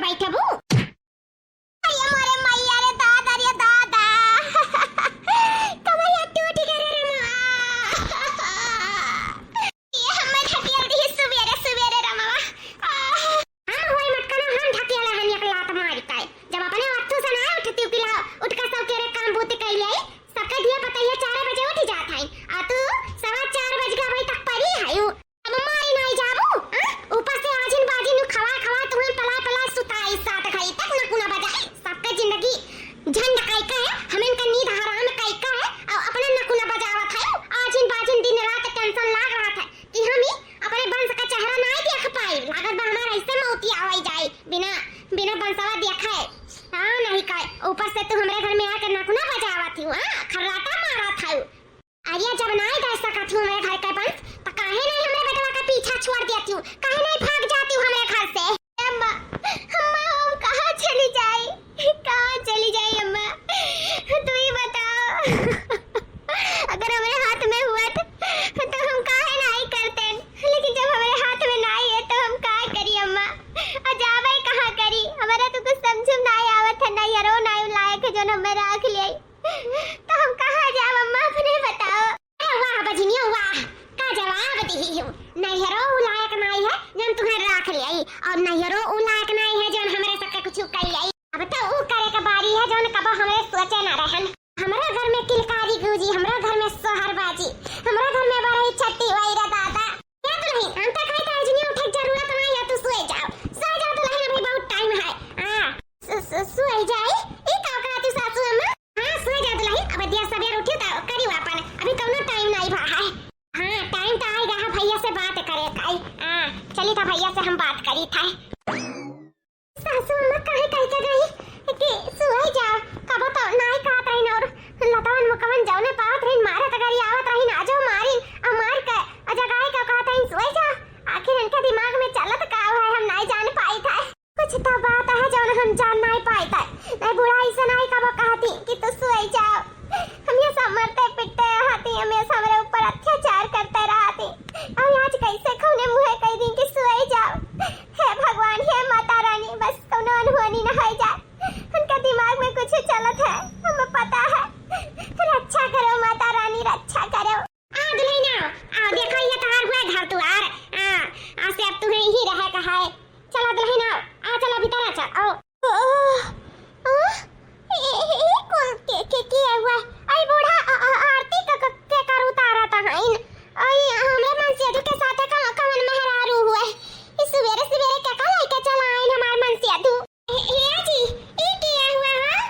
बैठबू अरे मोरे मैया रे दादा रे दादा कमैया टूट गए रे रमा ये हमर हटियर दी सुबेरे सुबेरे रमावा हम होय मत कना हम ढकेला हम एक लात मारी काय जब अपने वस्तु से ना उठती उकिला उठ का सब के काम बूते कैले सका दिया बताइए 4 बजे उठ जात है आ तू 4:15 बज गए अभी तक पड़ी है अब माई नहीं जाबू ऊपर से आजिन बाजिन खवा खवा तुम्हें पला पला सुताई साथ खाई तक न कुना बजाए सबका जिंदगी झंड काई का है हमें का नींद हराम काई का है और अपने न कुना बजावत है आजिन बाजिन दिन रात टेंशन लाग रहा था कि हम ही अपने वंश का चेहरा नहीं देख पाई लागत बा हमारा ऐसे मौती आवाई जाए बिना बिना वंशवा देखा है हां नहीं का ऊपर से तू हमारे घर में आकर न कुना बजावत थी हां खर्राटा मारा था अरे जब नहीं दे सका थी मेरे घर का वंश तो काहे नहीं हमारे बेटवा का पीछा छोड़ देती हूँ काहे नहीं भाग जाती हूँ हमारे घर से अम्मा अम्मा हम कहाँ चली जाए अम्मा तू ही बताओ अगर हमारे हाथ में हुआ तो हम काहे नहीं करते लेकिन जब हमारे हाथ में नहीं है तो हम क्या करी अम्मा अजाबे कहाँ करी हमारा तो कुछ समझ नहीं आवत है नहीं हरो नहीं लायक है जो हमें रख लिए तो हम कहाँ जाओ अम्मा अपने बताओ वाह बजनिया वाह का जवाब दी हूँ नैहरो लायक नहीं है जन तुम्हें रख लिया और नैहरो लायक नहीं है जन हमारे सबका कुछ कर लिया अब तो वो करे का बारी है जन कब हमें सोचे ना रहन हमारा घर में किलकारी गूंजी हमारा घर में सोहरबाजी हमारा घर में बड़ी छट्टी वायरा दादा क्या तो नहीं हम तक है ताजनी उठे जरूरत नहीं है तू सोए जाओ तो नहीं अभी बहुत टाइम है हां सोए जाए ई का तू सासू अम्मा हां सोए जा तो नहीं अब दिया सवेर उठी तो करी वापन अभी कोनो टाइम नहीं भा है हां टाइम तो आएगा हां भैया से बात करे काई हां चली था भैया से हम बात करी था सासू अम्मा काहे कहते गई कि सोए जाओ कब तो नहीं कहत रही और लतावन मुकवन जाने पावत रही मारे तगरी आवत रही ना जो मारी मार के जगाए का कहत रही सोए जा आखिर इनके दिमाग में चलत का है हम नहीं जान पाई था कुछ तो बात है जो हम जान नहीं पाई था मैं बुढ़ाई से नहीं कब कहती कि तू सोए जाओ हम ये सब मरते पिटते रहती हमेशा हमारे ऊपर अत्याचार करते रहती और आज कैसे खूने मुंह कह दी कि सोए जाओ हे भगवान हे माता रानी बस कोनो अनहोनी न हो जाए उनका दिमाग में कुछ चलत है हमें पता है रक्षा करो माता रानी रक्षा करो आ दुल्हनिया आ देखो ये तार हुआ घर द्वार आ से अब तुम्हें ही रह का है चलो दुल्हनिया आ चलो भीतर आ चल आओ के हुआ आई बूढ़ा आरती के कर उतारा था इन आई हमरे मनसिया के साथ का कवन मेहरारू हुआ इस सवेरे सवेरे क्या का लेके चला आइन हमार मनसिया तू हे जी ई क्या हुआ हां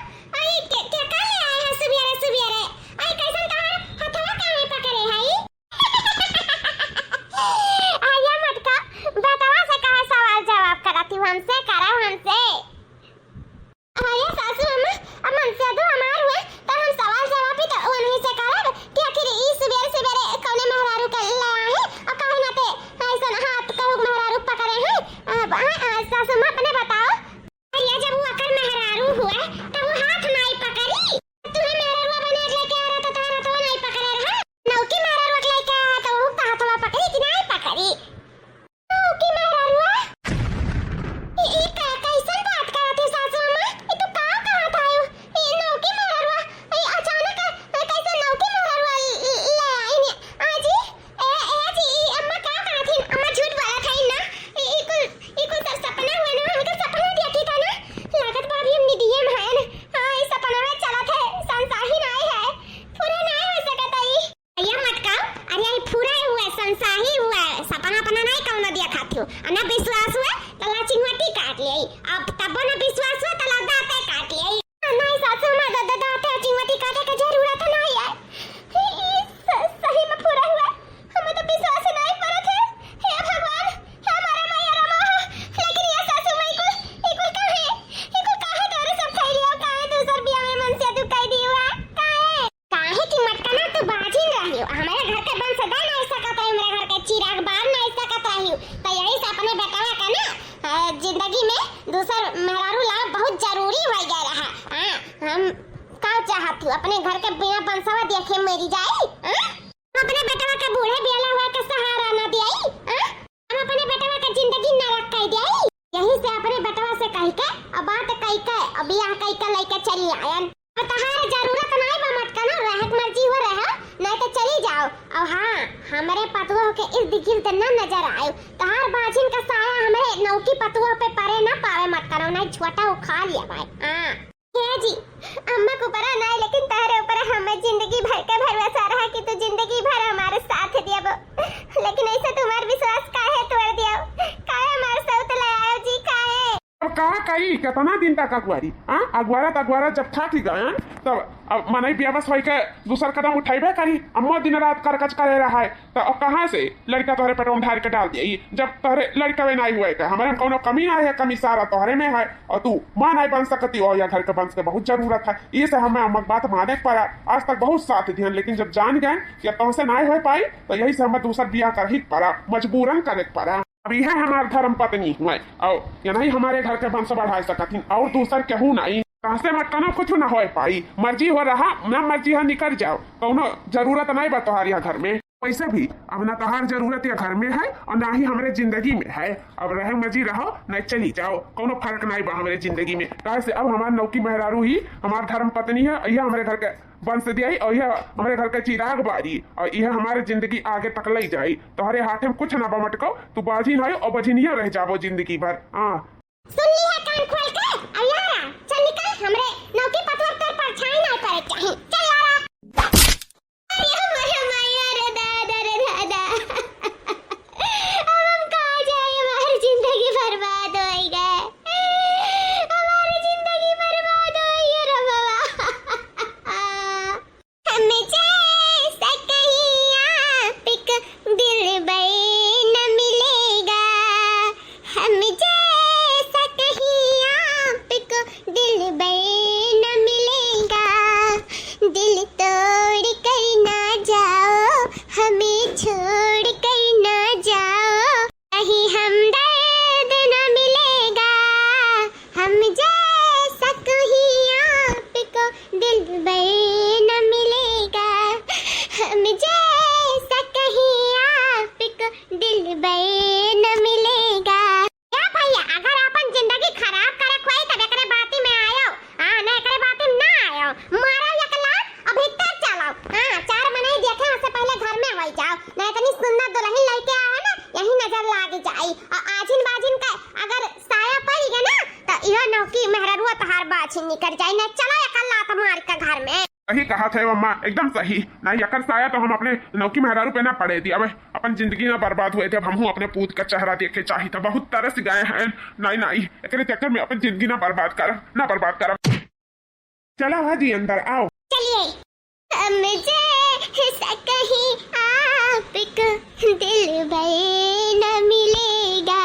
आई क्या का ले आए हैं सवेरे सवेरे आई कैसन का हथवा काहे पकड़े है आया मत का बतावा से कहा सवाल जवाब कराती हूं हमसे करा हमसे आया सासू अम्मा अब मनसिया दो हमार हुए तो हम सवाल जवाब भी तो उन्हीं से करब कि आखिर ई सवेरे सवेरे कौने मेहरारू के ले आए और काहे ना ते ऐसन हाथ कहू मेहरारू पकड़े हैं सासू अम्मा अपने बताओ अरे जब वो अकर मेहरारू हुआ तो वो हाथ नहीं पकड़ी तुम्हें मेहरारू बने लेके आ रहा तो तारा तो नहीं पकड़े रहा नौकी मेहरारू लेके आ तो वो हाथवा पकड़ी कि नहीं पकड़ी नौकी मेहरारू ई कैसन बात करत है सासू अम्मा ई तो का कहत है ई नौकी मेहरारू ई अचानक कैसे नौकी मेहरारू ले आई ने आजी ए जी अम्मा का कहत है अम्मा झूठ बोलत है ना ई कुल सब सपना हुआ ना हम तो सपना देखी था ना लागत भाभी हम निदिए में है ना हां ई सपना में चलत है संसार ही नहीं है पूरा नहीं हो सकता ई या मत का अरे ई पूरा हुआ संसार ही हुआ सपना अपना नहीं कौन देखा थियो अना विश्वास हुआ तला चिंगटी काट ले अब तब ना विश्वास हुआ तला दांते काट ले नहीं सासू मां दांते चिंगटी काटे के जरूरत नहीं है सही में पूरा हुआ हमें तो विश्वास नहीं पड़त है हे भगवान हे हमारा मैया रमा लेकिन ये सासू मां इकुल काहे तोरे सब खाई लियो काहे दूसर बिया में मन से तू कह दी हुआ काहे की मटकना तू बाजिन रहियो हमारे घर के बन सदा नहीं सकत है हमारे घर के चिराग बार नहीं सकत रहियो तो यही से अपने बेटवा का ना जिंदगी में दूसर मेहरारू ला बहुत जरूरी हो गया रहा हम का चाहती हूँ अपने घर के बिना बंसवा देखे मेरी जाए अपने बेटवा का बूढ़े बेला हुआ का सहारा ना दियाई हम अपने बेटवा का जिंदगी नरक कर दियाई यही से अपने बेटवा से कह के दिखी तो ना नजर आयो। तहार बाजिन का साया हमारे नौकी पतुआ पे परे ना पावे मत करो, नहीं छोटा उखा लिया भाई। हाँ है जी, अम्मा को परा नहीं, लेकिन तारे ऊपर हमें जिंदगी भर का भरोसा रहा कि तू जिंदगी भर हमारे साथ दिया, लेकिन ऐसा तुम्हारा विश्वास काहे तोड़ दिया? काहे हमारे साथ ले आयो जी? काहे कहा कही कितना दिन तक अगुवारी? अगुवारा जब था कि गए तब अब मनई बेबस होई के दूसर कदम उठाइबे करी। अम्मा दिन रात करकच करे रहा है तो अब कहाँ से लड़का तोहरे पेटों ढार के डाल दिया? जब तोहरे लड़का वे नहीं हुए के हमारे में कोनो कमी ना है, कमी सारा तोहरे में है और तू माँ नहीं बन सकती हो, या घर के वंश के बहुत जरूरत है। ये से हमें अम्मा बात माने पड़ा, आज तक बहुत साथ दिया, लेकिन जब जान गए कि तुमसे नहीं हो पाई तो यही से हमें दूसर बियाह कर ही पड़ा, मजबूरन करे पड़ा। अब यह हमारे धर्म पत्नी हुए और ये नहीं हमारे घर के वंश बढ़ा सकती और दूसर केहू नहीं। कहाँ से मत कनो कुछ ना हो पाई, मर्जी हो रहा ना मर्जी है निकल जाओ, कौनो जरूरत नहीं बा तोहार यहाँ घर में। वैसे भी अब ना तोहार जरूरत या घर में है और ना ही हमारे जिंदगी में है। अब रहे मर्जी रहो नहीं चली जाओ, कोनो फर्क नहीं बा हमारे जिंदगी में। कहा से अब हमारे नौकी मेहरारू ही हमारे धर्म पत्नी है, यह हमारे घर के वंश दिया और यह हमारे घर के चिराग बारी और यह हमारे जिंदगी आगे तक ले जाई। तुम्हारे हाथ में कुछ ना बमटको, तू बाजी नहीं और बजनिया रह जाओ जिंदगी भर। हाँ सुन ली है कान खोल के? अब यारा चल निकल, हमरे नौकी पतवर पर परछाई ना करे चाहे। चल यारा। अरे हमारे मैया रे दादा रे दादा, अब हम कहाँ जाए? हमारी जिंदगी बर्बाद हो गई, हमारी जिंदगी बर्बाद हो गई रे बाबा। हमें जैसा कहीं आपक दिल बे न मिलेगा, हम जैसा कहीं आपको दिल बे न मिलेगा। दिल तोड़ कर ना जाओ, हमें छोड़ कर ना जाओ, कहीं हमदर्द न मिलेगा। हम जैसा कहीं आपको दिल बे न मिलेगा, हम जैसा कहीं आपको दिल बे न मिलेगा। क्या भैया अगर अपन जिंदगी खराब करे कोई तब एकरे बाती में आयो, हां ना एकरे बाती में ना आयो, मारो एकला अभी तक चलाओ। हां चार मने देखे उससे पहले घर में वही जाओ, नहीं इतनी सुंदर दुल्हन लेके आया ना यही नजर लाग जाई। और आजिन बाजिन का अगर साया पड़ गया ना तो यह नौकी मेहररुआ तहार बाजिन निकल जाई। ना चलो एकला तुम्हारे का घर में। सही कहा थे अम्मा, एकदम सही। नहीं अकर साया तो हम अपने नौकी मेहरारू पे ना पड़े थी, अब अपन जिंदगी ना बर्बाद हुए थे। अब हम अपने पूत का चेहरा देखे चाहिए था, बहुत तरस गए हैं। नहीं नहीं एकरे चक्कर में अपन जिंदगी ना बर्बाद कर। चलो हाजी अंदर आओ। चलिए। मुझे कहीं आपको दिल भर न मिलेगा।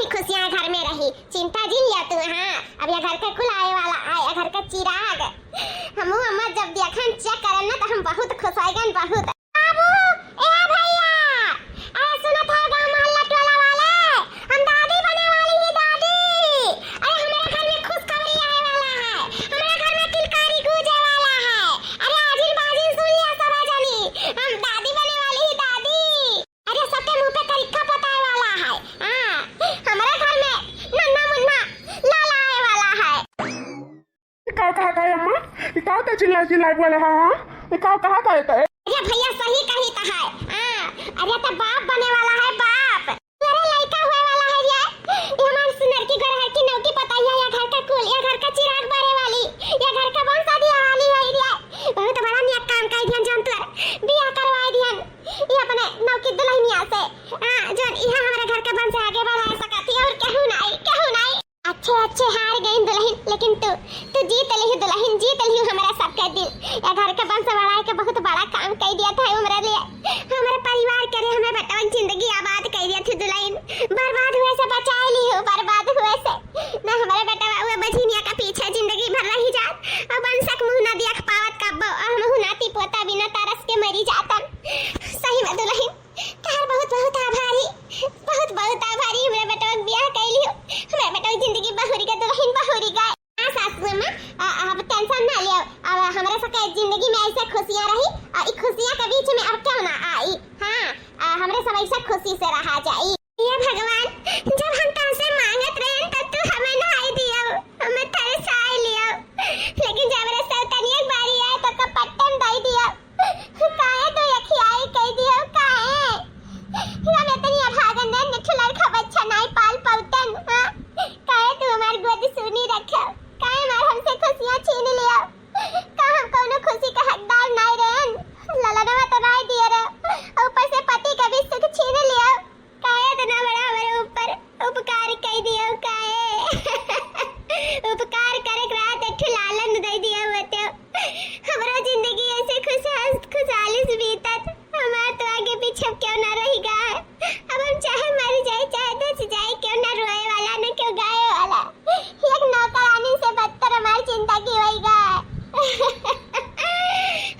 खुशियां घर में रही, चिंता जी लिया तू। हाँ अब यह घर का कुल आए वाला आए, घर का चिराग हम अम्मा जब देखन चेक करन ना तो हम बहुत खुश हो गए। बहुत बाबू ए भैया अरे सुनो था गांव मोहल्ला टोला वाले, हम दादी बने वाली है। दादी अरे हमारे घर में खुशखबरी आए वाला है, हमारे घर में किलकारी गूंजे वाला है। अरे आजिल बाजिल सुन लिया सब जानी, हम दादी बने वाली है। दादी अरे सबके मुंह पे तरीका बताए वाला है। हां हमारे घर में नन्ना मुन्ना लाला आए वाला है। कहा था अम्मा, कहा था चिल्ला बोले? हाँ कहा था ये? अरे भैया सही कही कहा है। अरे तो बाप बने वाला है, बाप मेरे लड़का हुए वाला है। ये हमारी सुनरकी घर की नौकी पता है, या घर का कुल, या घर का चिराग बारे वाली, या घर का वंश आदि वाली है। ये बहुत बड़ा नियत काम का ध्यान जान तो बियाह काम कर दिया था हमरा लिए, हमारे परिवार करे, हमें बेटा जिंदगी आबाद कर दिया थी दुल्हन। बर्बाद हुए से बचा ली हो, बर्बाद हुए से ना हमारे बेटा हुए बझिनिया का पीछे जिंदगी भर रही जात, अब वंशक मुंह ना देख पावत कब हम हुनाती पोता बिना तरस के मरी जातन। सही में दुल्हन तार बहुत बहुत आभारी, बहुत बहुत आभारी, हमारे बेटा ब्याह कर लियो, हमारे बेटा जिंदगी बहुरी का दुल्हन बहुरी का। सासू अम्मा अब टेंशन ना लियो, अब हमारे सबके जिंदगी में ऐसे खुशियां रही, इस खुशियां के बीच में अब क्यों ना आई। हाँ हमरे सब ऐसे खुशी से रहा जाई। ये भगवान जब हम तुमसे मांगत रहे तब तो हमें ना आई दियो, हमें तरसाई लियो, लेकिन जब रे सौतनिया बारी आए तो कपट्टन दई दियो। काहे तो यखी आई कह दियो काहे हम इतनी अभागन दे निठु लड़का बच्चा नहीं पाल पाउतन। काहे तू हमारी गोद सुनी रखो, काहे मार हमसे खुशियां छीन लिया, का हम कोनो खुशी का हकदार नहीं रहन, ललनवा तो नहीं दिए रे, ऊपर से पति का भी सुख छीन लिया। काहे इतना बड़ा हमारे ऊपर उपकार कर दियो, काहे उपकार करे रात एक लालन दे दिया होते, हमारा जिंदगी ऐसे खुशहाली से बीतत, हमारा तो आगे पीछे क्यों ना रहेगा। अब हम चाहे मर जाए चाहे दस जाए, क्यों ना रोए वाला न क्यों गाए वाला, एक नौकरानी से बदतर हमारी चिंता की होएगा।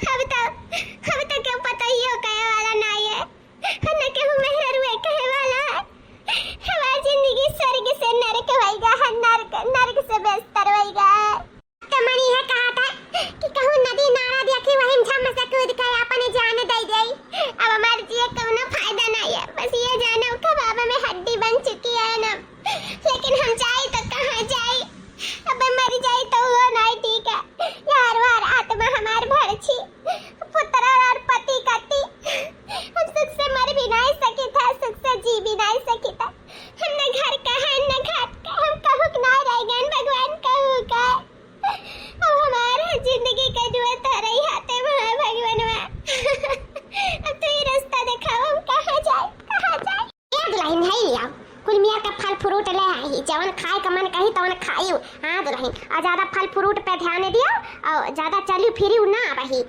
अब तो क्यों पता ही हो कहे वाला नहीं है, न क्यों मेहर हुए कहे वाला है। हमारी जिंदगी स्वर्ग से नरक होएगा, नरक से बेहतर होएगा। तो मनी है कहा था कि कहूँ नदी नारा देखी वहीं झम से कूद कर अपने जान दे गई। अब हमारे जिए कोनो फायदा नहीं है, बस ये जानो कबाब में हड्डी बन चुकी है ना, लेकिन हम जाए तो कहाँ जाए, अब मर जाए तो वो नहीं ठीक है। यार वार आत्मा हमार भर छी, पुत्र और पति कति, हम सुख से मर भी नहीं सकी था, सुख से जी भी नहीं सकी था। हम न घर का है न घाट का, हम कहूँ ना रह गए भगवान कहूँ का। अब हमारे जिंदगी का जुआ तो रही हाथे में भगवान। अब तो ये रास्ता दिखाओ, हम कहाँ जाए कहाँ जाए। ये दुल्हन है लिया कुल मियाँ का फल फ्रूट ले आई, जवन खाए का मन कही तवन खाइयो। हाँ दुल्हन और ज्यादा फल फ्रूट पे ध्यान दियो, और ज्यादा चली फिरी ना बही,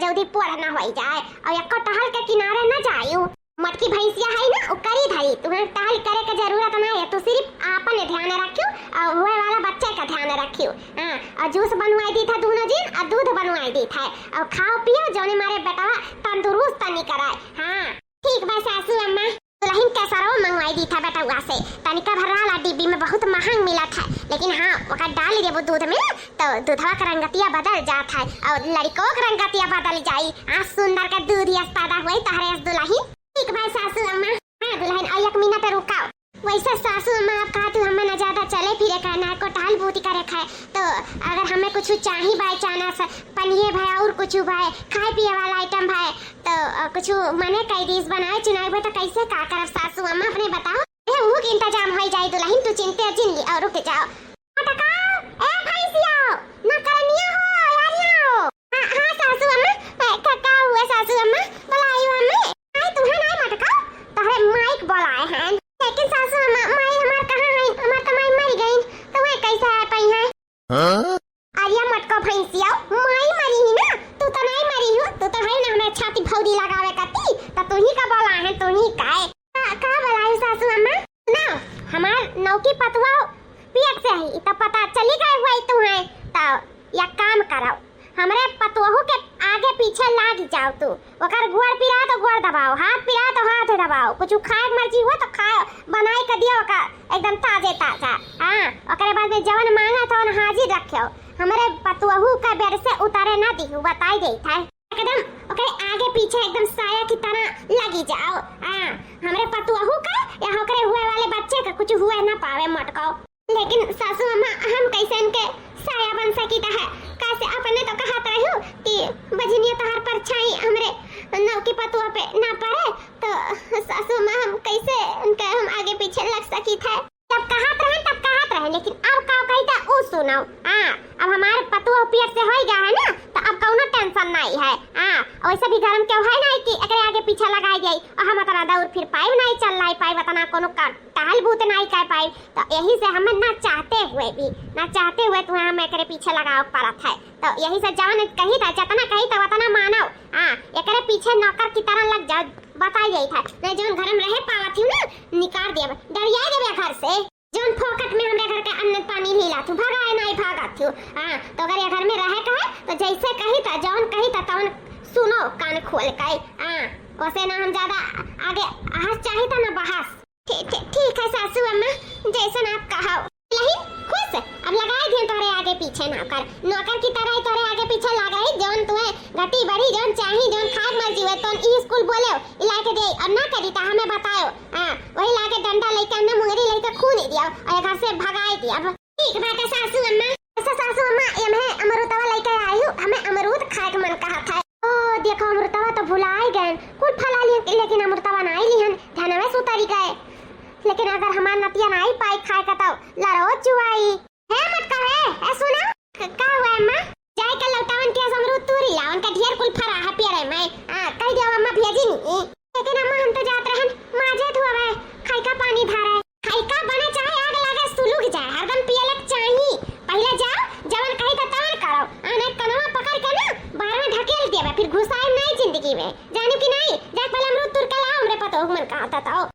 जल्दी पोड़ा ना हो जाए, और एक टहल के किनारे ना जाइयो। मटकी भैंसिया है ना उकरी धरी, तुम्हें टहल करे के जरूरत नहीं है, तो सिर्फ आपन ध्यान रखियो और हुए वाला बच्चे का ध्यान रखियो। और जूस बनवाई दी था दोनों दिन, और दूध बनवाई दी था, और खाओ पियो जोने मारे बेटा तंदुरुस्त नहीं कराए। हाँ ठीक बा सासू अम्मा, दुल्हन का सरो मंगवाई दी था बेटा हुआ से, तनिका भरा डिब्बी में बहुत महंग मिला था, लेकिन हाँ वका डाल दे वो दूध में तो दूधवा का रंगतिया बदल जात है, और लड़कों का रंगतिया बदल जाई। सुंदर का दूध यस पैदा हुई तहरे दुल्हन। ठीक भाई सासू अम्मा। हाँ दुल्हन और एक मिनट रुकाओ। वैसे सासू अम्मा आप कहा तू हमें न ज्यादा चले फिरे कहना को टहल बूती करे खाए, तो अगर हमें कुछ चाहिए भाई चाना पनीर भाई और कुछ भाई खाए पिए वाला आइटम भाई, तो कुछ मने कई डिश बनाए चुनाव तो कैसे का करब सासू अम्मा अपने बताओ। वो के इंतजाम हो जाए दुल्हन, तू चिंता जिन ली और रुक जाओ। ए भैंसिया ना करनिया हो यारियो। हां सासू अम्मा का हुआ सासू अम्मा बुलाइयो हमें। आई तुम्हें नहीं मटका तहरे माइक बुलाए हैं, लेकिन सासू अम्मा माई हमार कहां है, हमार तो माई मर गई, तो वे कैसे आ पाई है। हां आरिया मटका भैंसिया माई मरी ही ना, तू तो नहीं मरी हो, तू तो है ना हमें छाती भौरी लगावे कती, तो तू ही का बोला है, तू ही काए का बोला है सासू अम्मा ना। हमार नौकी पतवा पियक से ही तो पता चली गई हुई तू है, तो या काम करो हमरे पतवहू के आगे पीछे लाग जाओ, तू ओकर गोड़ पिरा तो गोड़ दबाओ, हाथ पिरा तो हाथ दबाओ, कुछ खाए मर्जी हो तो खाओ, बनाई के दियो का एकदम ताजे ताजा। हां ओकरे बाद में जवन मांगा तो हाजिर रखियो, हमरे पतवहू का बेड से उतारे ना दिहु बताई देई था, एकदम ओकरे आगे पीछे एकदम साया की तरह लगी जाओ। हां हमरे पतवहू का या ओकरे हुए वाले बच्चे का कुछ हुए ना पावे मटको। लेकिन सासू अम्मा हम कैसे इनके साया बन सकी है, कैसे अपने तो कहत रहो कि बजनिया तहार परछाई हमरे नौकी पतुआ पे ना पड़े, तो सासू अम्मा हम कैसे उनके हम आगे पीछे लग सकी थे। जब कहत रहे लेकिन अब का कहता ओ सुनो। हां अब हमारे पतुआ पियर से हो गया है ना, तो अब कोनो टेंशन नहीं है। हां वैसे भी गरम क्यों है ना कि एकरे आगे पीछे पीछे लगाई गई और हम तना दौड़ फिर पाई नहीं चल लाई पाई बतना कोनो टहल भूत नहीं कर पाई। तो यही से हमें ना चाहते हुए तू हम एकरे पीछे लगाओ पड़त है। तो यही से जान कही था जितना कही था उतना मानो। हां एकरे पीछे नौकर की तरह लग जा बताई गई था नहीं जोन घर में रहे पावत हूं ना निकाल दिया डरिया देबे घर से जोन फोकट में हमरे घर के अन्न पानी लीला तू भगाए नहीं भागत हूं। हां तो अगर ये घर में रहे कहे तो जैसे कही था जौन कही था तौन सुनो कान खोल के। हां वैसे ना हम ज्यादा आगे आहस चाहिए था ना बहस। ठीक है सासू अम्मा जैसा आप कहो। नहीं खुश अब लगाए थे तोरे आगे पीछे नौकर की तरह तोरे आगे पीछे लगाई जोन तुम्हें घटी बड़ी जोन चाहिए जोन खाद मर्जी हुए तो ई स्कूल बोले इला के दे और ना करी ता हमें बताओ। हां वही लाके डंडा लेके ना मुंगरी लेके खून दिया और घर से भगाए दिया। ठीक बात है सासू अम्मा। सासू अम्मा ये मैं अमरूदवा लेके आई हूं हमें अमरूद खाए का मन कहा था। ओ देखो अमरूदवा तो भुलाए गए कुल फला लिए लेकिन अमरूदवा नहीं लिहन ध्यान में सुतारी गए। लेकिन अगर हमार नतिया नहीं पाई खाए का तो लड़ो चुआई है मत कहे ए सुना का हुआ अम्मा जाए का लौटावन के अमरूद तूरी ला उनका ढेर कुल फरा है पियरे में। हां कह दियो अम्मा भेजी नहीं लेकिन अम्मा हम तो जात रहन माजे धुआवे खाई का पानी धारे खाई का बने चाहे आग लागे सुलुग जाए हरदम पियलक चाहिए। पहले जाओ जवन कही त तवन करो आने कनवा पकड़ के ना बाहर में ढकेल देबे फिर घुसाए नहीं जिंदगी में जाने की नहीं जा पहले अमरूद तुर के लाओ हमरे पतो मन कहा था।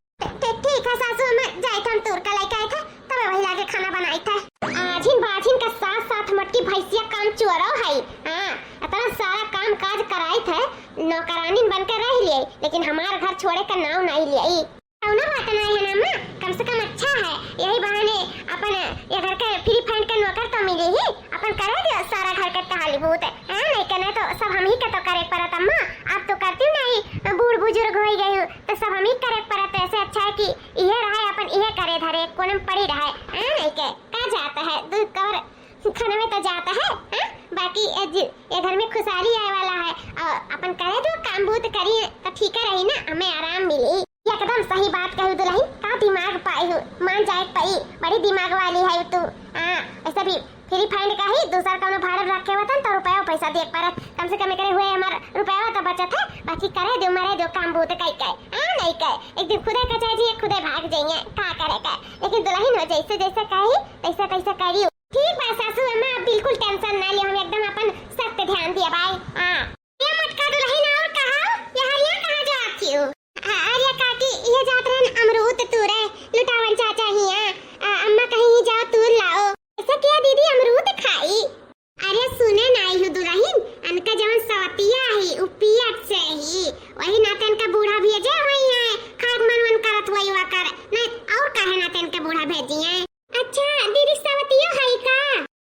ठीक है सासू अम्मा जाए हम तोर का लेके आए थे तब वही लाके खाना बनाई था। आजिन बाजिन का साथ मटकी भैंसिया काम चोरो है। हां इतना सारा काम काज कराई थे नौकरानी बनकर रह लिए लेकिन हमारे घर छोड़े का नाम नहीं लिए कौनो बात नहीं है ना अम्मा कम से कम अच्छा है यही बहाने अपन ये घर के फ्री फंड का नौकर तो मिले ही अपन करे दे सारा घर का टहली भूत। हां नहीं करना तो सब हम ही का तो करे परत अम्मा आप तो करती नहीं बूढ़ बुजुर्ग हो गई हो तो सब हम ही करे परत ऐसे अच्छा है कि ये रहे अपन ये करे धरे कोने पड़ी रहे। हां नहीं के का जाता है दूध कवर खाने में तो जाता है। हां बाकी ये घर में खुशहाली आए वाला है और अपन करे तो काम भूत करिए तो ठीक है रही ना हमें आराम मिली। एकदम सही बात कही दुल्हन का दिमाग पाई हो मान जाए पाई बड़ी दिमाग वाली है तू। हां ऐसा भी फ्री फंड का ही दूसरा कोनो भाड़ा रखे वतन तो रुपया पैसा दे परत कम से कम करे हुए हमार रुपया तो बचत है बाकी करे दो मरे दो काम भूत कई कई। हां नहीं कई एक दिन खुदे का जाए जी खुदे भाग जाएंगे का करे का लेकिन दुल्हन हो जैसे जैसे कही तैसा तैसा करी। ठीक बा सासू अम्मा बिल्कुल टेंशन ना लियो हम एकदम अपन सख्त ध्यान दिया भाई। हां ये मत का दुल्हन और कहा ये हरिया कहां जाती हो। अरे काकी ये जात रहन अमरूद तूरे लुटावन चाचा हिया अम्मा कहीं जाओ तूर लाओ ऐसा क्या दीदी अमरूद खाई। अरे सुने नहीं हो दुल्हन अनका जवन सवतिया है उपियट से ही वही नातन का बूढ़ा भेजे वही है खाद मन करत वही वा कर नहीं और काहे नातन का बूढ़ा भेजी है। अच्छा दीदी सवतिया है का।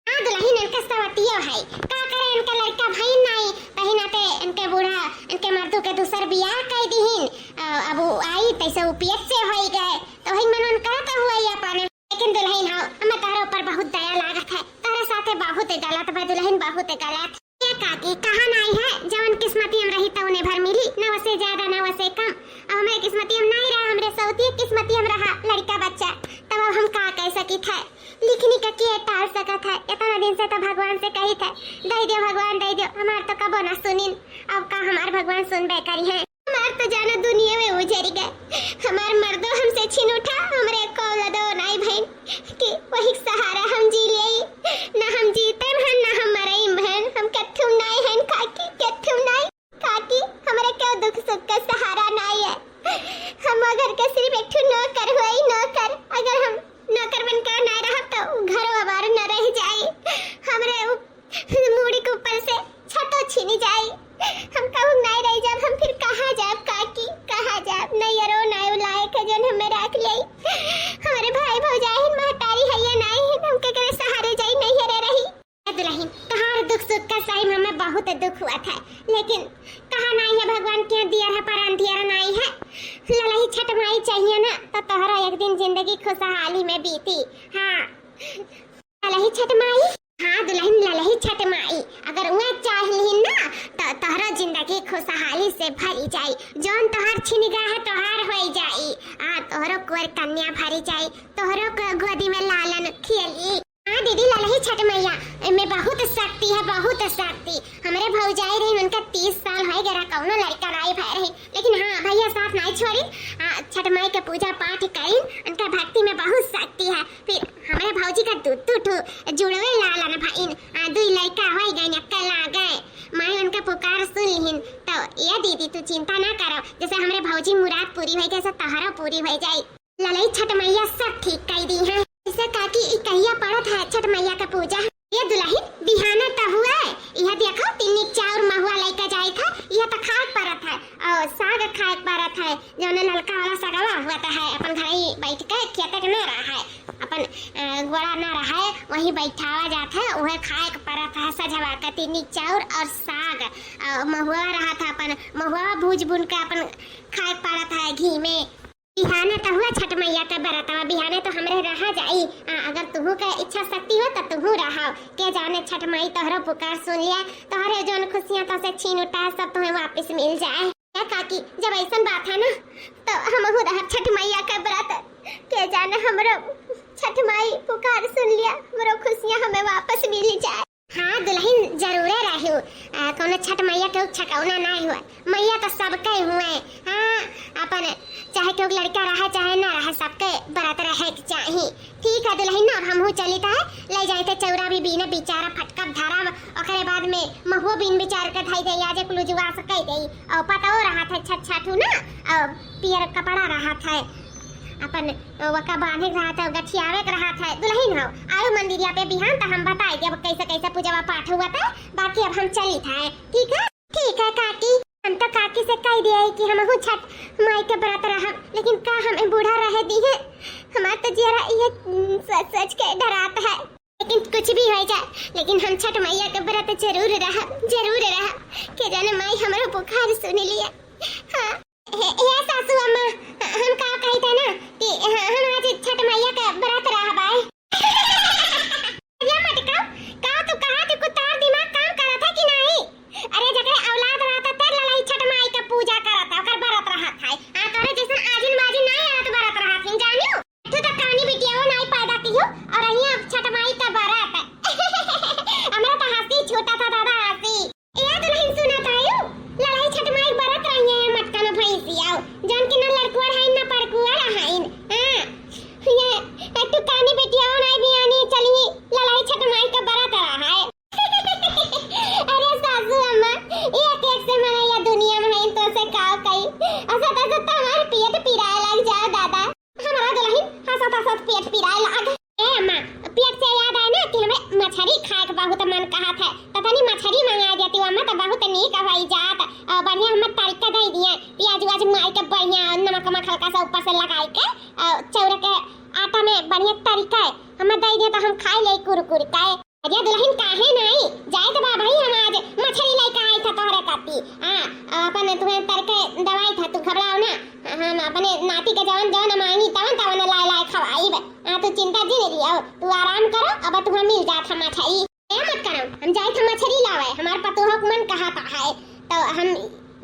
हां दुल्हन इनका सवतिया है का करे इनका लड़का भाई नहीं कहीं नाते इनके बूढ़ा इनके मर्दों के दूसर बियाह कर दीहिन अब वो आई तैसे उपियत से होई गए तो वही मन करता हुआ ही अपन। लेकिन दुल्हन हो हमें तारे ऊपर बहुत दया लागत है तारे साथे बहुत गलत बा दुल्हन बहुत गलत। ये काकी कहा नहीं है जवन किस्मती हम रही तो उन्हें भर मिली न वसे ज्यादा न वसे कम। अब हमारे किस्मती हम नहीं रहा हमरे सौती किस्मती हम रहा लड़का बच्चा तब अब हम का कह सकी थे लिखनी का के टाल सका था इतना दिन से तो भगवान से कही थे दे दो भगवान दे दो हमार तो कबो ना सुनिन अब का हमार भगवान सुनबे करी है। हमार तो जानो दुनिया में उजड़ गए हमार मर्दो हमसे छीन उठा हमरे कौलदो नहीं बहन कि वही सहारा हम जी ले ना हम जीते हैं ना हम मरे बहन हम कथुम नहीं हैं काकी कथुम नहीं काकी हमारे क्यों दुख सुख का सहारा नहीं है। हम अगर के सिर्फ एक नौकर हुई नौकर अगर हम नौकर बनकर ना रहा तो घर हमारा न रह जाए हमरे मूड़ी के ऊपर से छतो छीनी जाए हम कहूँ नहीं रह जाब हम फिर कहाँ जाब काकी कहाँ जाब नहीं अरो नहीं लायक है जोन हमें रख ले हमारे भाई भौजाई महतारी है ये नहीं है हम के करे सहारे जाई नहीं रह रही। दुल्हन तहार दुख सुख का सही हमें बहुत दुख हुआ था लेकिन कहा नहीं है भगवान के दिया है पर अंधियारा नहीं है ललही छठ माई चाहिए ना तो तोहरा एक दिन जिंदगी खुशहाली में बीती। हाँ ललही छठ माई हाँ दुल्हन ललही छठ माई अगर वह चाहली ना तो तोहरा जिंदगी खुशहाली से भरी जाई जोन तोहर छिन गया है तोहर हो जाई तोहरो कुंवर कन्या भरी जाई तोहरो गोदी में लालन खेली। हाँ दीदी ललही छठ मैया में बहुत शक्ति है हमारे भौजाई रही उनका 30 साल हो गया कौनो लड़का नहीं भाई रही लेकिन हाँ भैया पढ़ाई छोड़ी छठ माई के पूजा पाठ करी, उनका भक्ति में बहुत शक्ति है। फिर हमारे भौजी का दूध जुड़वे लालन भाईन दुई लड़का हो गए, अक्कल आ गए, माई उनका पुकार सुन लिहिन। तो ये दीदी तू चिंता ना करो, जैसे हमारे भौजी मुराद पूरी हो जैसे तहरा पूरी हो जाए। ललई छठ मैया सब ठीक कर दी है। इसे काकी कहिया पड़त है छठ मैया का पूजा। ये दुल्हन बिहाना तो हुआ है, यह देखो तिन्नी चाउर महुआ लेकर जाए था, यह तो खाए परत है और साग खाए परत है, जो ने ललका वाला सगवा हुआ है अपन घर ही बैठ के खेते के ना रहा है, अपन गोड़ा ना रहा है वही बैठावा जाता है, वह खाए परत है सजवा का तिन्नी चाउर और साग और महुआ रहा था, अपन महुआ भूज भून के अपन खाए परत है घी में। बिहाने तो हुआ छठ मैया का बरतवा, बिहाने तो हमरे रहा जाई। अगर तुहू का इच्छा शक्ति हो तो तुहू रहा के जाने छठ माई तोहरा पुकार सुन लिया, तोहरे जोन खुशियां तो से छीन उठा सब तुम्हें वापस मिल जाए। क्या काकी जब ऐसा बात है ना तो हम रहा छठ मैया का व्रत, के जाने हमरो छठ माई पुकार सुन लिया, हमरो खुशियां हमें वापस मिल जाए। हाँ दुल्हन जरूरे रहू, कौन छठ मैया के छकौना नहीं हुआ, मैया तो सबके हुए। हाँ अपन चाहे क्यों लड़का रहा चाहे ना रहा सबके बरत रहे चाहिए। ठीक है दुल्हन अब हमहू चली है ले जाए थे चौरा भी बीने बेचारा फटकब धरा, ओकरे बाद में महुआ बीन बेचार के धई दे आज कुलजुआ से कह दे और पता हो रहा था छठ छठू ना और पियर कपड़ा रहा था अपन वका बांधे रहा था गठियावे रहा था। दुल्हन हो आयो मंदिरिया पे बिहान तो हम बताए कि अब कैसे कैसे पूजा पाठ हुआ था, बाकी अब हम चली था। ठीक है काकी, हम तो काकी से कह दिया कि हम छठ माई के व्रत रहा, लेकिन का हमें बूढ़ा रह दी है, हमारा तो जरा ये सच के डरात है, लेकिन कुछ भी हो जाए लेकिन हम छठ मैया के व्रत जरूर रहा के जाने माई हमारा पुकार सुन लिया। हाँ ये सासू अम्मा हम का कहते ना कि हम आज छठ मैया का व्रत रहा बाय। ये मत का तू कहा तू कुतार दिमाग काम करा था कि नहीं? अरे जकरे औलाद रहा था तर ललाई छठ माई का पूजा करा था ओकर व्रत रहा था। तोरे जैसन आजिन बाजिन नहीं रहत व्रत रहा थी जानियो, तू तो कानी बिटियाओ नहीं पैदा की हो और अहिया छठ माई का व्रत। हमरा तो हंसी छोटा था दादा हंसी। ये तो नहीं सुना तायू ललाई छठ माई व्रत रही है मटका न भैंसियाओ जौन की न लड़कुआ है न परकुआ है। हां ये तू कानी बिटियाओ नहीं बियानी चली ललाई छठ माई का व्रत रहा है। अरे सासू अम्मा एक से मने या दुनिया में है तो से का कई ऐसा तो हमारे पेट पिराए लग जाओ दादा, हमारा दुल्हन हंसत पेट पिराए लग। ए अम्मा पेट से याद आया ना कि हमें मछली खाए का बहुत मन कहा था, पता नहीं मछली मंगा देती हूं अम्मा तो बहुत नीक हवाई जात और बढ़िया हम तरीका दे दिए प्याज वाज मार के बढ़िया नमक हल्का सा ऊपर से लगाई के चौरा के आटा में बढ़िया तरीका है हम दे दिए तो हम खाए ले कुरकुर का। अरे दुल्हन काहे नहीं जाए तो भाई हम आज मछली लेके आए थे तोहरे काती। अपन तुम्हें तरके दवाई था तू घबराओ ना, हम अपने नाती के जवन मांगी तवन लाए खवाई बे। तू चिंता जी नहीं लियो, तू आराम करो अब तुम्हें मिल जात मछली। मत करो हम जाए थे मछली लावे, हमार पतोह को मन कहा था है तो हम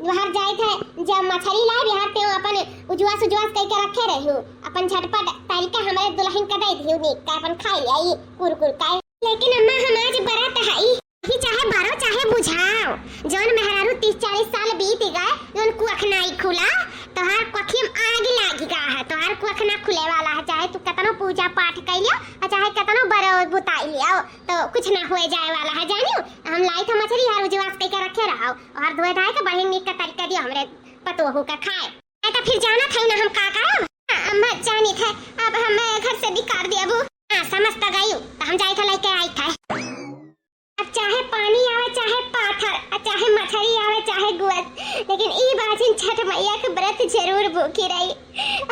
बाहर जाए थे जब मछली लाए बिहार पे अपन उजवास कह के रखे रही अपन झटपट तरीका हमारे दुल्हन का दे दियो नीक का अपन खाई आई कुरकुर का। लेकिन अम्मा हम आज बरात है ही चाहे बारो चाहे बुझाओ जौन मेहरारू 30-40 साल बीत गए जौन कुख नहीं खुला तोहार कुखिम आग लागी गा है, तोहार कुख ना खुले वाला है, चाहे तू कतनो पूजा पाठ कर लियो और चाहे कतनो बरो बुताई लियो तो कुछ ना हो जाए वाला है जानियो। हम लाई था मछली हर उजवास कह के रखे रहो और धोए धाए के बहिन नीक का तरीका दियो हमरे पतोहू का खाए। तो फिर जाना था ना हम का करब। अम्मा जानी था अब हम घर से निकाल दिया समझ तो गई तो हम जाए थे लेके आई था। अब चाहे पानी आवे चाहे पाथर चाहे मछली आवे चाहे गुअत, लेकिन ई बाजिन छठ मैया के व्रत जरूर भूखी रही।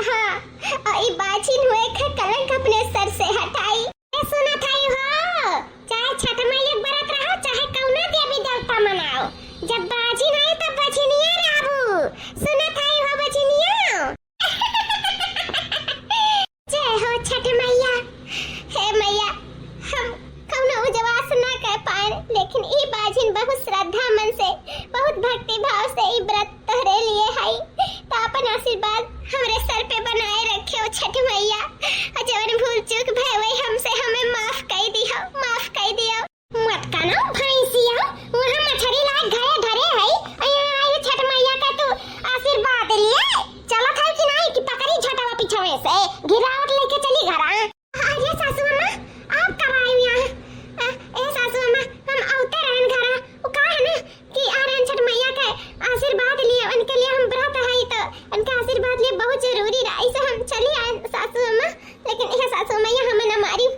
हाँ और ई बाजिन हुए के कलंक अपने सर से हटाई। सुना था हो चाहे छठ मैया व्रत रहो चाहे कौना देवी देवता मनाओ, जब बाजिन आई तब बजनिया रहू। सुना था हो बजनिया। जय हो छठ मैया। हे मैया हम कौनो उजवास ना कर पाए लेकिन ई बाजिन बहुत श्रद्धा मन से बहुत भक्ति भाव से ई व्रत तोहरे लिए है तो अपन आशीर्वाद हमरे सर पे बनाए रखे हो छठ मैया। रावत लेके चली घर अरे सासू अम्मा आप कब आए यहाँ ए सासू अम्मा हम औते रहन घर वो का है ना कि आरन छठ मैया के आशीर्वाद लिए उनके लिए हम व्रत है तो उनका आशीर्वाद लिए बहुत जरूरी रहा ऐसे हम चली आए सासू अम्मा लेकिन यह सासू मैया हमें न मारी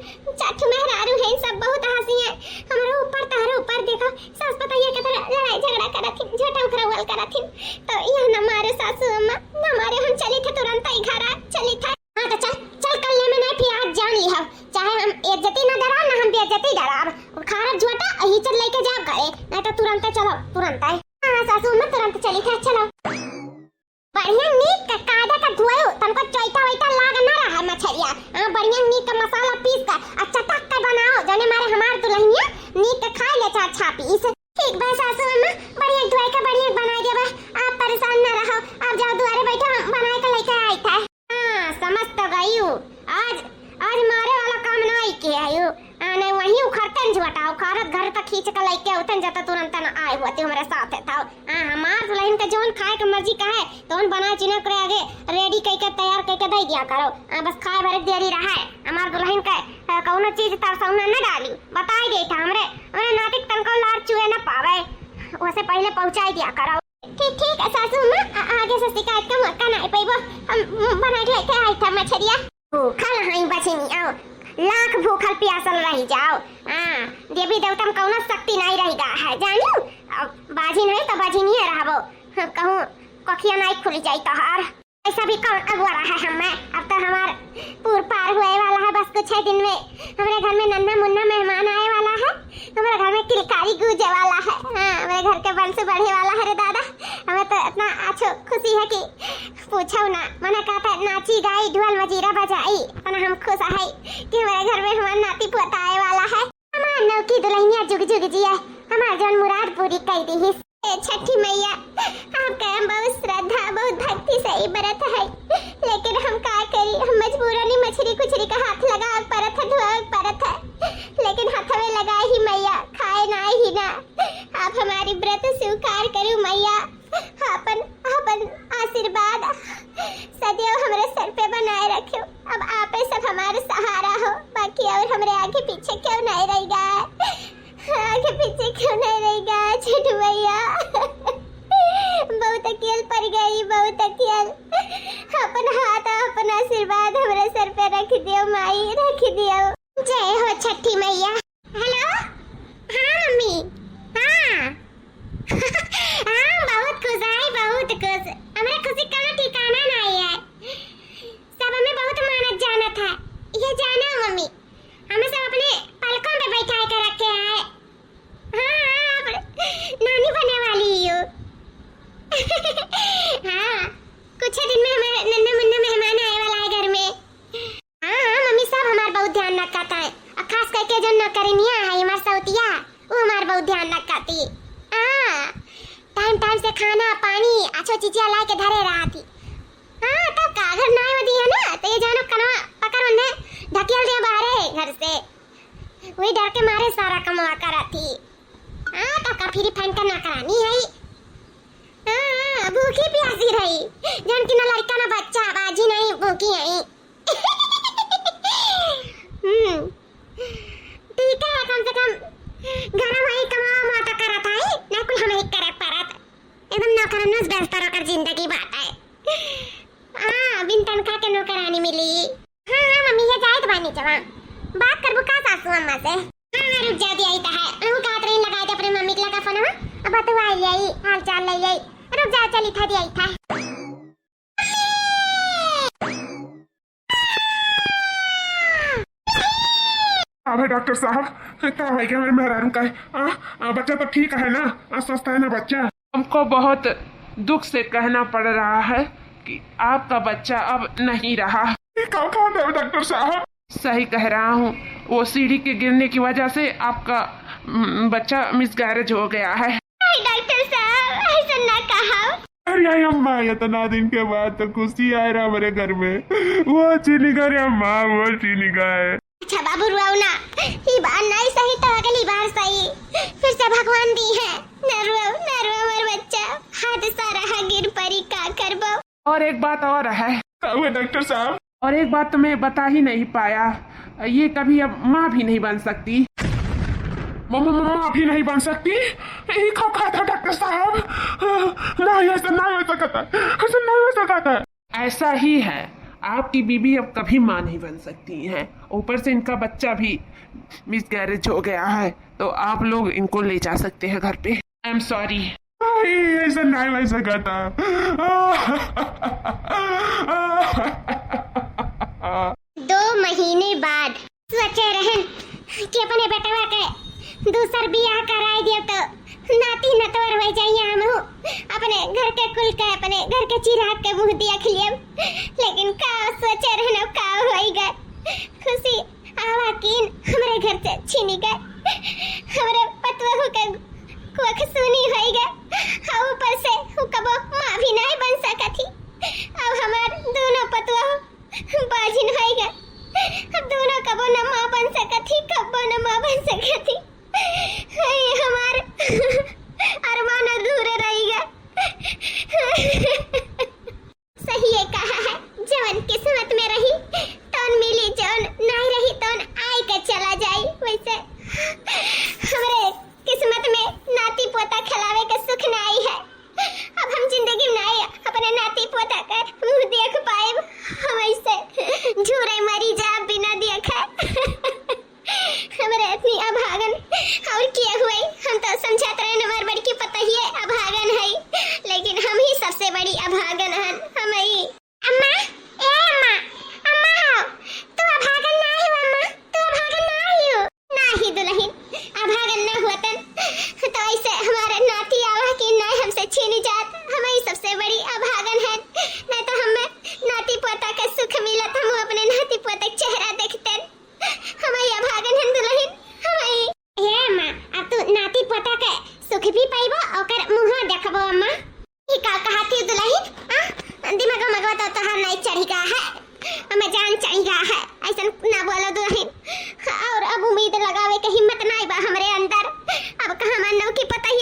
चाठ मेहरारू है सब बहुत हंसी है हमारे ऊपर तारे ऊपर देखो सास बताइए के तरह लड़ाई झगड़ा करथिन झूठा उखरावल करथिन तो यह न मारे सासू अम्मा न मारे हम चली थे तुरंत ही घर चली था हां तो चल चल कल में नहीं फिर आज जान ली हम चाहे हम इज्जती न डरा ना हम बेइज्जती डराब खारा झूठा ही चल लेके जाओ घरे नहीं तो तुरंत चलो तुरंत आए हां सासू अम्मा तुरंत चली था चलो बढ़िया नीक का कादा का धुआयो तनको चोइता वैता लाग ना रहा मछरिया बढ़िया नीक का मसाला पीस कर अच्छा तक का बनाओ जने मारे हमार दुल्हनिया नीक का खा ले चार छापी इस ठीक बस सासू अम्मा बढ़िया धुआई का बढ़िया बना देबा आप परेशान ना रहो आप जाओ दुआरे बैठो हम बनाए के लेके आई था हां समझ तो गई हूं आज मारे वाला काम नहीं किया आयो नहीं वही उखड़तन झुटाओ खारत घर तक खींच के लेके उतन जाता तुरंत न आए होते हमारे साथ था हमार दुल्हन के जोन खाए के मर्जी का है तोन बना चिना करे आगे रेडी कई के तैयार कई के दे दिया करो बस खाए भरे देरी रहा है हमार दुल्हन के कौनो चीज तरसौना न डाली बताई देता हमरे नाटिक तनको लार चुए न पावे वैसे पहले पहुंचाई दिया करो ठीक ठीक सासू अम्मा आगे से शिकायत का मौका नहीं पाइबो हम बना के लेके आई था मछरिया भूखल हई बचनी आओ लाख भूखल प्यासल रही जाओ देवी देवता में कौनो शक्ति नहीं रहेगा है जानी बाजी नहीं तो बाजी नहीं रहबो कहूं कखिया नहीं खुल जाई तोहार ऐसा भी कौन अगुआ है हमें अब तो हमार पूर पार हुए वाला है बस कुछ ही दिन में हमारे घर में नन्ना मुन्ना मेहमान आए वाला है हमारे घर में किलकारी गूंजे वाला है हमारे घर के वंश बढ़े वाला है रे दादा हमें तो इतना अच्छो खुशी है कि पूछो ना मैंने कहा था नाची गाई ढोल मजीरा बजाई पर हम खुश है कि हमारे घर में हमारा नाती पोता आए वाला है हमार नौ की दुल्हनिया जुग जुग जिए हमार जन मुराद पूरी कर दी छठी मैया आपका हम बहुत श्रद्धा बहुत भक्ति से ही व्रत है लेकिन हम का करी हम मजबूरन मछली कुछरी का हाथ लगा परत है धुआ परत है लेकिन हाथ में लगा ही मैया खाए ना ही ना आप हमारी व्रत स्वीकार करो मैया अपन अपन आशीर्वाद सदैव हमारे सर पे बनाए रखो अब आप सब हमारे सहारा हो बाकी और हमारे आगे पीछे क्यों नहीं रहेगा आगे पीछे क्यों नहीं रहेगा छोटू भैया बहुत अकेल पड़ गई बहुत अकेल अपन हाथ अपन आशीर्वाद हमारे सर पे रख दियो माई रख दियो जय हो छठी मैया हेलो हाँ मम्मी हाँ बहुत खुश है बहुत खुश हमारे खुशी का ठिकाना नहीं है सब हमें बहुत मानत जाना था ये जाना मम्मी हमें सब अपने पलकों पे बैठा कर रखे हैं हाँ नानी बनने वाली हो हाँ कुछ दिन में हमारे नन्ना मुन्ना मेहमान आए वाला है घर में हाँ मम्मी सब हमारा बहुत ध्यान रखता है और खास करके जो नौकरनिया है हमारे सौतिया वो हमारा बहुत ध्यान रखती हाँ टाइम टाइम से खाना पानी अच्छो चीजें ला के धरे रहा थी हाँ तब का घर नहीं होती है ना तो ये जानो कनवा पकड़ उन्हें ढकेल दिया बाहर घर से वही डर के मारे सारा कमवा करा थी हाँ तो का फिर फैन करना करानी है हाँ भूखी प्यासी रही जन की ना लड़का ना बच्चा बाजी नहीं भूखी है ठीक है कम से कम घर में कमा माता करा था ना कुल हमें करे परत एकदम नौकरानी व्यस्त रहकर जिंदगी बात है हाँ बिन तनखा के नौकरानी मिली हाँ मम्मी ये जाए तो बानी जवान बात करबो का सासू अम्मा से हाँ रुक जा दिया था है हम का ट्रेन लगा दे अपने मम्मी के लगा फोन अब तो आई यही हाल चाल ले यही रुक जा चली था दिया था अबे डॉक्टर साहब क्या है क्या मेरे मेहरारू का है बच्चा तो ठीक है ना स्वस्थ है ना बच्चा हमको बहुत दुख से कहना पड़ रहा है कि आपका बच्चा अब नहीं रहा कौन है डॉक्टर साहब सही कह रहा हूँ वो सीढ़ी के गिरने की वजह से आपका बच्चा मिसगैरेज हो गया है डॉक्टर साहब ऐसा ना कहा अरे अम्मा इतना दिन के बाद तो खुशी आ रहा मेरे घर में वो चीनी का रे अम्मा वो चीनी का है अच्छा बाबू रुआओ ना ये बार नहीं सही तो अगली बार सही फिर से भगवान दी है न रुआओ मेरा बच्चा हादसा रहा गिर पड़ी का करबो और एक बात और है डॉक्टर साहब और एक बात तो मैं बता ही नहीं पाया, ये कभी अब माँ भी नहीं बन सकती। माँ भी नहीं बन सकती? ये कब कहा था डॉक्टर साहब? नहीं, ऐसा नहीं हो सकता, ऐसा नहीं हो सकता। ऐसा ही है, आपकी बीबी अब कभी माँ नहीं बन सकती हैं। ऊपर से इनका बच्चा भी मिसकैरेज हो गया है, तो आप लोग इनको ले जा सकते हैं घर पे। I am sorry. ऐसा नहीं हो सकता। 2 महीने बाद सोचे रहन कि अपने बेटवा के दूसर बियाह कराई दियो तो नाती नतवर हो जाइए। हम अपने घर के कुल के अपने घर के चिराग के मुंह देख लियम, लेकिन का सोचे रहन का होई गए। खुशी आवा किन हमरे घर से छीनी गए, हमरे पतवा के कुख सुनी होई गए, और ऊपर से कबो माँ भी नहीं बन सकती। अब हमार दोनों पतवा बाजिन होई गए, अब दोनों कबो न माँ बन सकती, कबो न माँ बन सकती। हमार अरमान अधूरे रह गए। सही है कहा है, जवन किस्मत में रही तौन मिली, जवन नहीं रही तौन आई के चला जाई। वैसे हमरे किस्मत में नाती पोता खिलावे के सुख नहीं है। अब हम जिंदगी में नहीं अपने नाती पोता का मुंह देख पाए, हम ऐसे झूरे मरी जा बिना देखे। हमरे इतनी अभागन और क्या हुई? हम तो समझाते रहे हमार बड़की पता ही है अभागन है, लेकिन हम ही सबसे बड़ी अभागन हन। हम ही अम्मा, ए अम्मा, अम्मा हो तू अभागन नहीं हो? अम्मा तू अभागन नहीं हो? नहीं दुल्हन, अभागन न होतन तो ऐसे हमारे नाती आवा की नहीं हमसे छीनी जात। हम ही सबसे बड़ी अभागन है, नहीं तो हमें नाती पोता का सुख मिलत, हम अपने नाती पोता का चेहरा देखते। हमारी अभागन है दुल्हन, हमारी। हे अम्मा, अब तू नाती पोता के सुख भी पाइबो ओकर मुंह देखबो। अम्मा ई का कहती दुल्हन? दिमाग मगवा तो तोहार नहीं चढ़ी गा है, हमें जान चढ़ी गा है, ऐसा ना बोलो दुल्हन। और अब उम्मीद लगावे के हिम्मत नहीं बा हमरे अंदर। अब कहां मानो की पता ही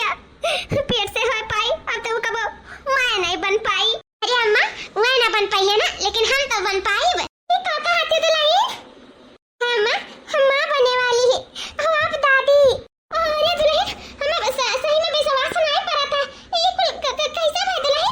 पेट से हो पाई, अब तो कबो मां नहीं बन पाई। अरे अम्मा वह ना बन पाई है ना, लेकिन हम तो बन पाई। ई का कहती दुल्हन? अम्मा हम मां बनने वाली है, हम आप दादी। अरे दुल्हन हमें बस सही में विश्वास नहीं पड़ा था, ये कुल कैसा भाई दुल्हन,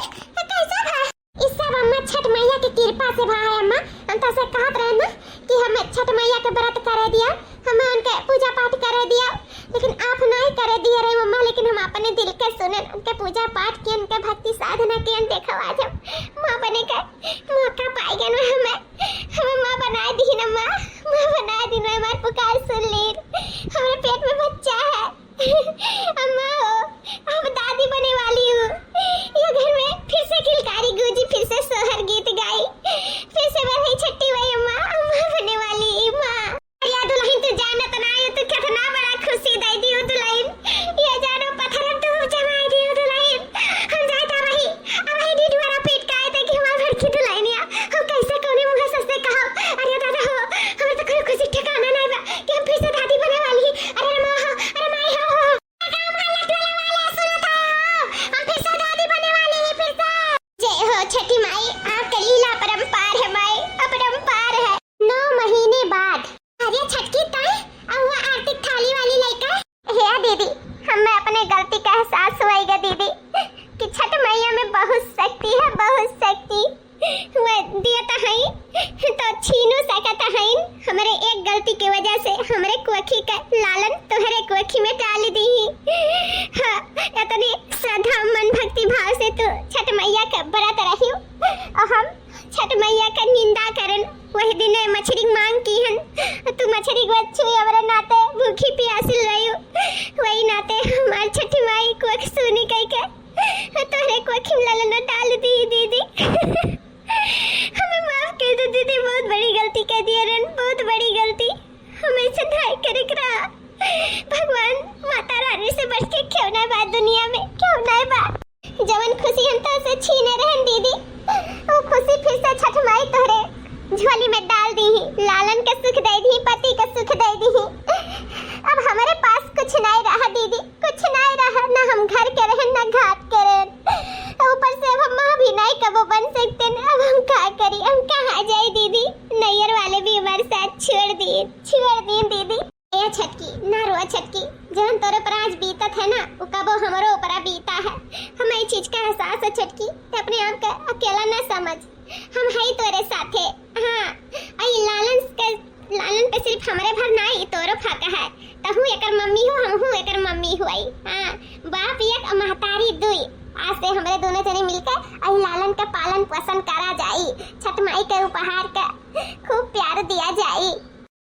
कैसा भाई? इस सब अम्मा छठ मैया की कृपा से भाई। अम्मा हम तो से कहत रहे ना कि हमें छठ मैया के व्रत करे दिया, हमें उनके पूजा पाठ करे दिया, लेकिन आप नहीं करे दिया रे मम्मा। लेकिन हम अपने दिल के सुने, उनके पूजा पाठ किए, उनके भक्ति साधना किए, देखो आज हम मां बने का मौका पाई गए। हमें मां बना दी ना, मां बना दी ना, हमारी पुकार सुन ली, हमारे पेट में बच्चा है। अम्मा हो अब दादी बने वाली हूँ। ये घर में फिर से किलकारी गूंजी, फिर से सोहर गीत गाई, फिर से बधाई छट्टी हुई। अम्मा अम्मा बने वाली माँ। या दुल्हन तू जानत नहीं, तू कितना बड़ा खुशी दे दी दुल्हन, ये जानो पत्थर तू जमाई दी दुल्हन। हम जाता रही अब ही डी द्वारा पेट काए थे कि हमार भड़की दुल्हनिया हम कैसे कोने मुंह से कहो। अरे दादा हो हमें तो कोई खुशी ठिकाना नहीं बा कि हम फिर से दादी बने वाली। अरे माँ हो, अरे माई हो, हम फिर से दादी बने वाली है। फिर से जय हो छठी माई, आपका लीला परंपार है माई, अपरंपार है। 9 महीने बाद अरे छठ की तय और वो आर्थिक थाली वाली लड़का है दीदी। हमें अपने गलती का एहसास हुआ दीदी कि छठ मैया में बहुत शक्ति है, बहुत शक्ति। वो दिया तो है तो छीनू सकता है। हमारे एक गलती की वजह से हमारे कोखी का लालन तुम्हारे कोखी में डाल दी। हाँ इतनी श्रद्धा मन भक्ति भाव से तो छठ मैया का व्रत रही और हम छठ मैया का निंदा करन वही दिन मछली मांग की हन, तू मछली को अच्छी हमारे नाते भूखी प्यासी रही वही नाते हमारी छठी माई को सुनी कही के तोहरे कोखी लालन डाल दी दीदी। हमें माफ कर दो दीदी, बहुत बड़ी गलती कर दी रन, बहुत बड़ी गलती। हमें सदाई करे करा भगवान माता रानी से बढ़ के क्यों ना बात दुनिया में, क्यों ना बात। जवन खुशी हम तो से छीने रहन दीदी, वो खुशी फिर से छठ माई तोहरे झोली में डाल दी ही। लालन का सुख दे दी, पति का सुख दे दी ही। अब हमारे पास कुछ नहीं रहा दीदी, कुछ नहीं रहा, ना हम घर के रहे ना घाट के रहे, ऊपर से अब हम माँ भी नहीं कबो बन सकते। अब हम क्या करें, हम कहाँ जाए दीदी। अकेला न समझ, हम है तोरे साथे। हाँ, आई लालन पे सिर्फ हमरे भर नहीं तोरो फाका है। तहू एकर मम्मी हो, हमहू एकर मम्मी हुई। हाँ, बाप एक महतारी दुई। आज से हमरे दोनों जने मिलकर आई लालन का पालन पोषण करा जाई। छठ माई के उपहार का खूब प्यार दिया जाई।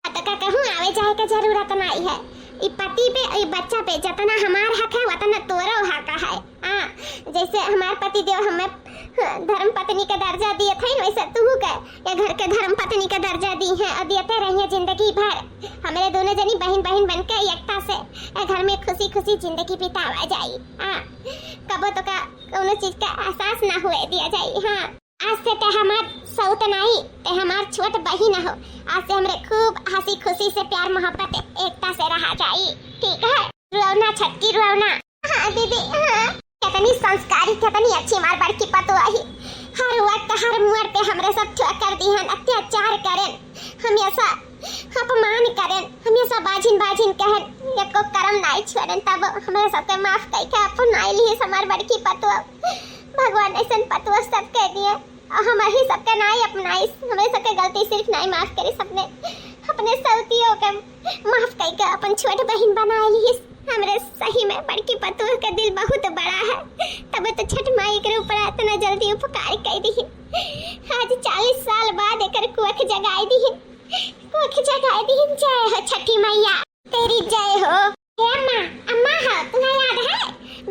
तो का कहूँ आवे जाए का जरूरत नहीं है। ई पति पे ई बच्चा पे जितना हमार हक है उतना तोरो हक है। हाँ, जैसे हमार पति देव हमें धर्म पत्नी का दर्जा दिए थे, वैसे तू के ये घर के धर्म पत्नी का दर्जा दी है और देते रहिए जिंदगी भर। हमारे दोनों जनी बहन बहन बनकर एकता से घर में खुशी खुशी जिंदगी बितावा जाई। हाँ, कबो तो का कोनो चीज का एहसास ना हुए दिया जाई। हाँ, आज से ते हमार सौत नहीं, ते हमार छोट बहिन हो। आज से हमरे खूब हंसी खुशी से प्यार मोहब्बत एकता से रहा जाई। ठीक है रुआवना, छटकी रुआवना। हाँ दीदी, हाँ कितनी संस्कारी, कितनी अच्छी मार बड़की पतुआ ही। हर वक्त हर मोड़ पे हमरे सब ठोकर दी हन, अत्याचार करें, हमेशा अपमान करें, हमेशा बाजिन बाजिन कहन, एको करम नहीं छोड़न। तब हमरे सबके माफ कई के अपनाई ली हमार बड़की पतुआ। भगवान ऐसा पतुआ सब कह दिए और हम ही सबका नहीं अपनाई। हमें सबके गलती सिर्फ नहीं माफ करी, सबने अपने सौतियों के माफ कई के अपन छोट बहन बना ली। हमरे सही में बड़की पतुआ का दिल बहुत बड़ा है। तब तो छठ माई के ऊपर इतना जल्दी उपकार कर दी। आज 40 साल बाद एकर कुख जगाई दी, कुख जगाई दी। जय हो छठी मैया, तेरी जय हो। हे अम्मा, अम्मा हो, तुम्हें याद है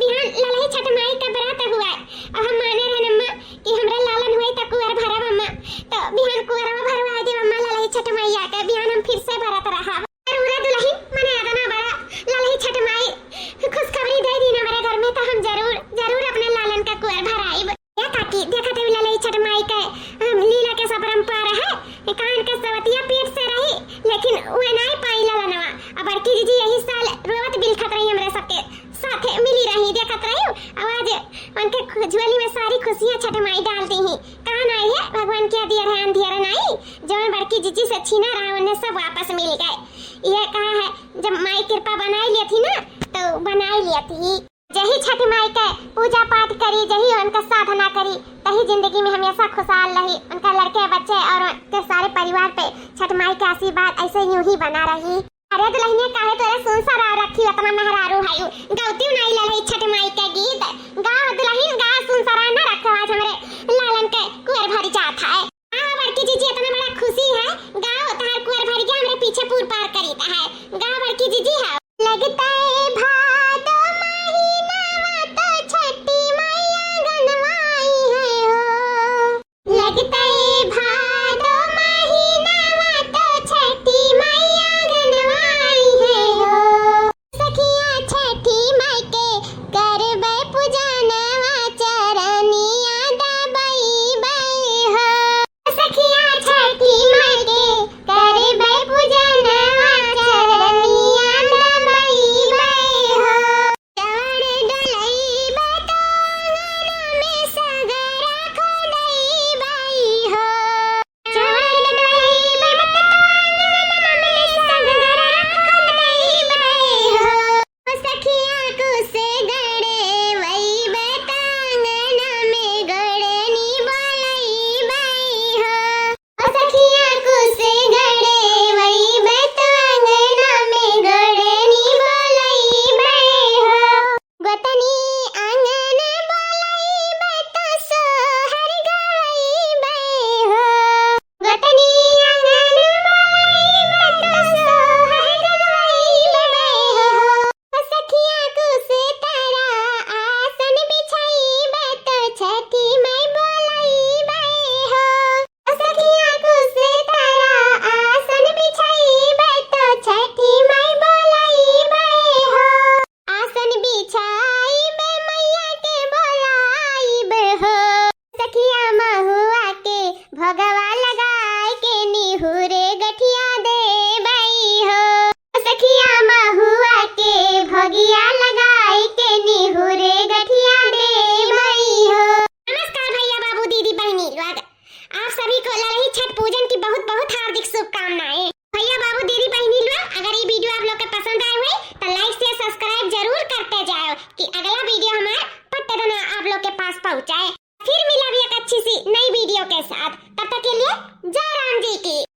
बिहान ललही छठ माई का व्रत हुआ और हम माने रहन अम्मा कि हमरा लालन हुई त कुंवर भरब अम्मा। तो बिहान कुंवरवा भरवा दे अम्मा ललही छठ मैया के। बिहान हम फिर से भरत रहा पूरा दुल्हन मने आदना बड़ा ललही छठ माई खुशखबरी दे दी ना मेरे घर में। तो हम जरूर जरूर अपने लालन का कुंवर भराई। या काकी देखत है ललही छठ माई के लीला के परंपरा है। कान के सवतिया पेट से रही लेकिन वो नहीं पाई ललनवा। अब बड़की जीजी यही साल रोवत बिलखत रही हमरे सबके साथे मिली रही, देखत रही। आवाज उनके झोली में सारी खुशियां छठ माई डालती ही। कहां आई है भगवान के दिया है अंधियारा नहीं, जो बड़की जीजी से छीना रहा उन्हें सब वापस मिल गए। ये कहा है जब माई कृपा बनाई ली थी ना तो बनाई ली थी। जही छठ माई के पूजा पाठ करी, जही उनका साधना करी, तही जिंदगी में हमेशा खुशहाल रही। उनका लड़के बच्चे और उनके सारे परिवार पे छठ माई के आशीर्वाद ऐसे यूं ही बना रही। अरे दुल्हने काहे तोरे सुनसा राव रखी उतना मेहरारू हायु गौती नहीं ले रही छठ माई के गीत गाओ दुल्हन गा सुनसा रा ना रखो। आज हमरे लालन के कुंवर भरी जात है। हां बड़की जीजी इतना बड़ा खुशी है, गाओ तार कुंवर भरी के हमरे पीछे पूर पार करीता है। गाओ बड़की जीजी है। लगता है भादो महीना तो छठी मैया गनवाई है हो। लगता है भादो महीना तो छठी मैया गनवाई है हो। सखिया छठी माई के करबै पूजनवा चरनिया दबई बई हो। सखिया छठी माई के करबै पूजनवा चरनिया दबई बई हो। चढ़ डलई बटांगना में सगरा खोदई बई हो। चढ़ डलई बटांगना में सगरा खोदई बई हो। सखिया कुसे गड़े वही बटांगना में गड़नी बोलई बई हो। सखिया कुसे गड़े वही बटांगना में गड़नी बोलई बई हो। गोतनी आंगन बोलई बता सोहर गई बई हो। गोतनी आंगन बोलई बता सोहर गई बई हो। सखिया कुसे तारा आसन बिछाई बता छठी माई बोलई बई हो। सखिया कुसे तारा आसन बिछाई बता छठी माई बोलई बई हो। आसन बिछाई बे मैया के बोलाई बे हो। सखिया महुआ के भगवा लगाई के निहुरे गठिया दे बई हो। सखिया महुआ के भगिया लगाई के निहुरे गठिया दे बई हो। नमस्कार भैया बाबू दीदी बहनी लोग, आप सभी को ललही छठ पूजन की बहुत बहुत हार्दिक शुभकामनाएं। भैया बाबू दीदी बहनी लोग, अगर ये वीडियो आप लोग के पसंद आए हुए तो लाइक से सब्सक्राइब जरूर करते जाओ कि अगला वीडियो हमारे पट्टे आप लोग के पास पहुंचाए। फिर मिला भी एक अच्छी सी नई वीडियो के साथ। तब तक के लिए जय राम जी की।